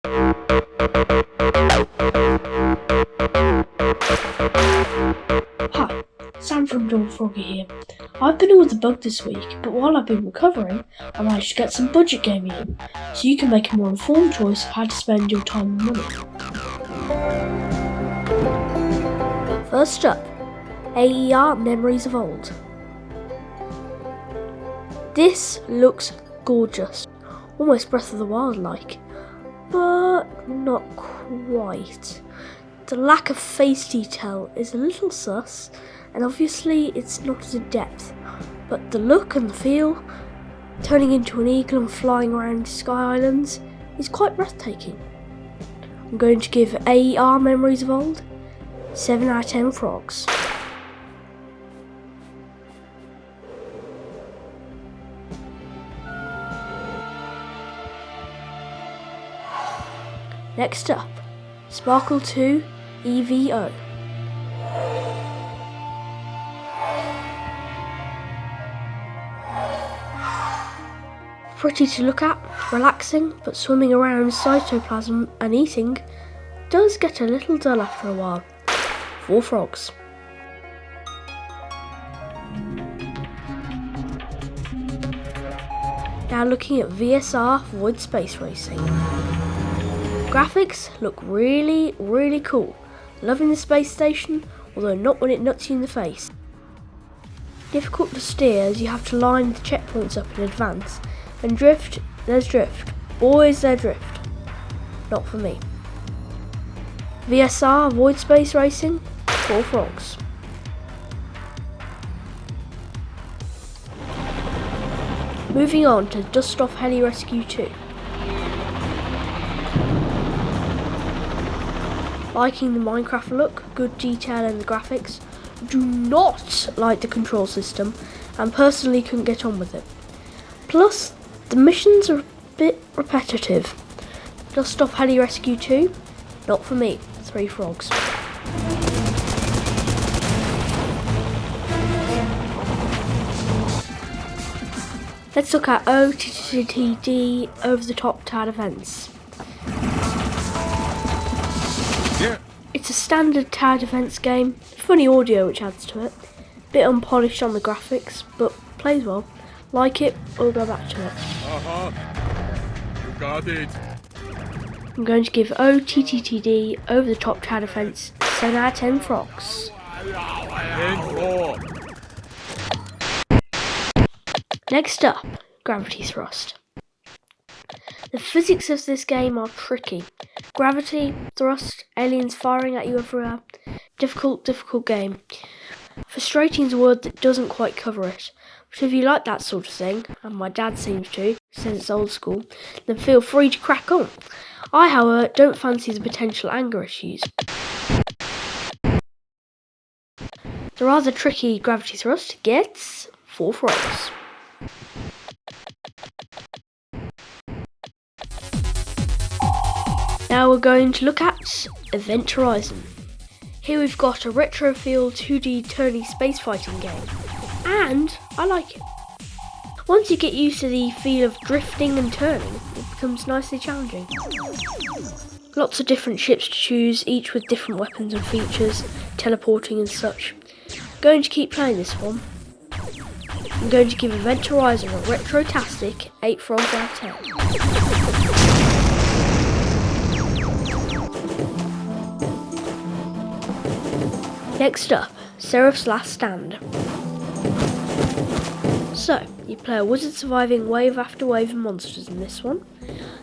Hi, Sam from Dawn Froggy here. I've been ill with a bug this week, but while I've been recovering, I managed to get some budget gaming in, so you can make a more informed choice of how to spend your time and money. First up, AER Memories of Old. This looks gorgeous, almost Breath of the Wild like, but not quite. The lack of face detail is a little sus, and obviously it's not as in depth, but the look and the feel, turning into an eagle and flying around Sky Islands, is quite breathtaking. I'm going to give AER Memories of Old 7 out of 10 frogs. Next up, Sparkle 2 EVO. Pretty to look at, relaxing, but swimming around cytoplasm and eating does get a little dull after a while. 4 frogs. Now looking at VSR Void Space Racing. Graphics look really cool. Loving the space station, although not when it nuts you in the face. Difficult to steer as you have to line the checkpoints up in advance. And drift, there's drift. Boys, there's drift. Not for me. VSR Void Space Racing, 4 frogs. Moving on to DustOff Heli Rescue 2. Liking the Minecraft look, good detail in the graphics. Do not like the control system, and personally couldn't get on with it. Plus, the missions are a bit repetitive. DustOff Heli Rescue 2, not for me, 3 frogs. Let's look at OTTTD over-the-top tower defense. It's a standard tower defense game, funny audio which adds to it, bit unpolished on the graphics, but plays well. Like it, we'll go back to it. You got it. I'm going to give OTTTD over the top tower defense 7 out of 10 frogs. 10 4. Next up, gravity thrust. The physics of this game are tricky. Gravity, thrust, aliens firing at you everywhere. Difficult game. Frustrating is a word that doesn't quite cover it. But if you like that sort of thing, and my dad seems to, says it's old school, then feel free to crack on. I, however, don't fancy the potential anger issues. The rather tricky gravity thrust gets 4 frogs. Now we're going to look at Event Horizon. Here we've got a retro feel 2D turny space fighting game, and I like it. Once you get used to the feel of drifting and turning, it becomes nicely challenging. Lots of different ships to choose, each with different weapons and features, teleporting and such. Going to keep playing this one. I'm going to give Event Horizon a retro-tastic 8 frogs out of 10. Next up, Seraph's Last Stand. So, you play a wizard surviving wave after wave of monsters in this one.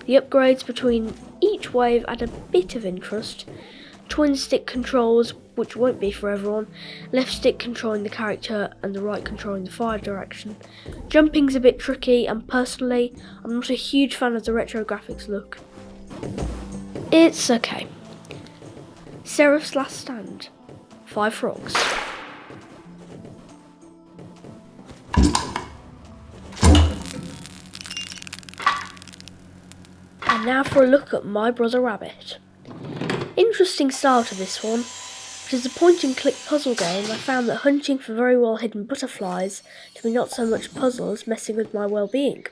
The upgrades between each wave add a bit of interest. Twin stick controls, which won't be for everyone. Left stick controlling the character and the right controlling the fire direction. Jumping's a bit tricky, and personally, I'm not a huge fan of the retro graphics look. It's okay. Seraph's Last Stand. 5 frogs. And now for a look at My Brother Rabbit. Interesting style to this one. It is a point and click puzzle game. I found that hunting for very well hidden butterflies to be not so much puzzles messing with my well-being.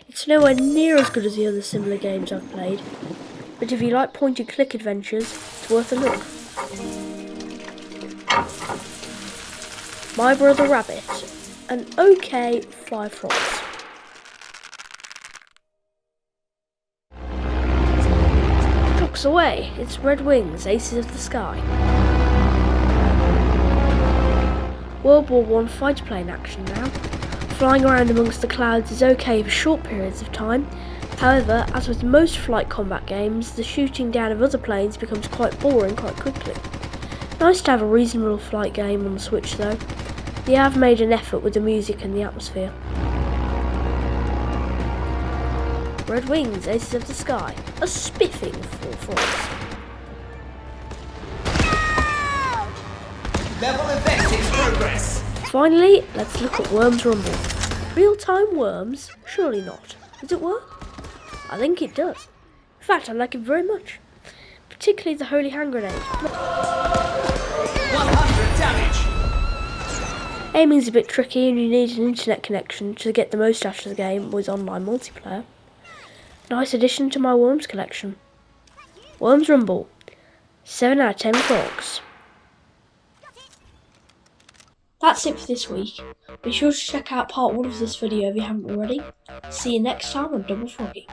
It's nowhere near as good as the other similar games I've played, but if you like point-and-click adventures, it's worth a look. My Brother Rabbit, an okay 5 frogs. Clocks away, it's Red Wings, Aces of the Sky. World War I fighter plane action now. Flying around amongst the clouds is okay for short periods of time. However, as with most flight combat games, the shooting down of other planes becomes quite boring quite quickly. Nice to have a reasonable flight game on the Switch though. They have made an effort with the music and the atmosphere. Red Wings, Aces of the Sky, a spiffing 4 frogs. Level event in progress. Finally, let's look at Worms Rumble. Real-time Worms? Surely not. Does it work? I think it does. In fact, I like it very much. Particularly the Holy Hand Grenade. 100 damage. Aiming's a bit tricky and you need an internet connection to get the most out of the game with online multiplayer. Nice addition to my Worms collection. Worms Rumble. 7 out of 10 frogs. That's it for this week. Be sure to check out part 1 of this video if you haven't already. See you next time on Double Froggy.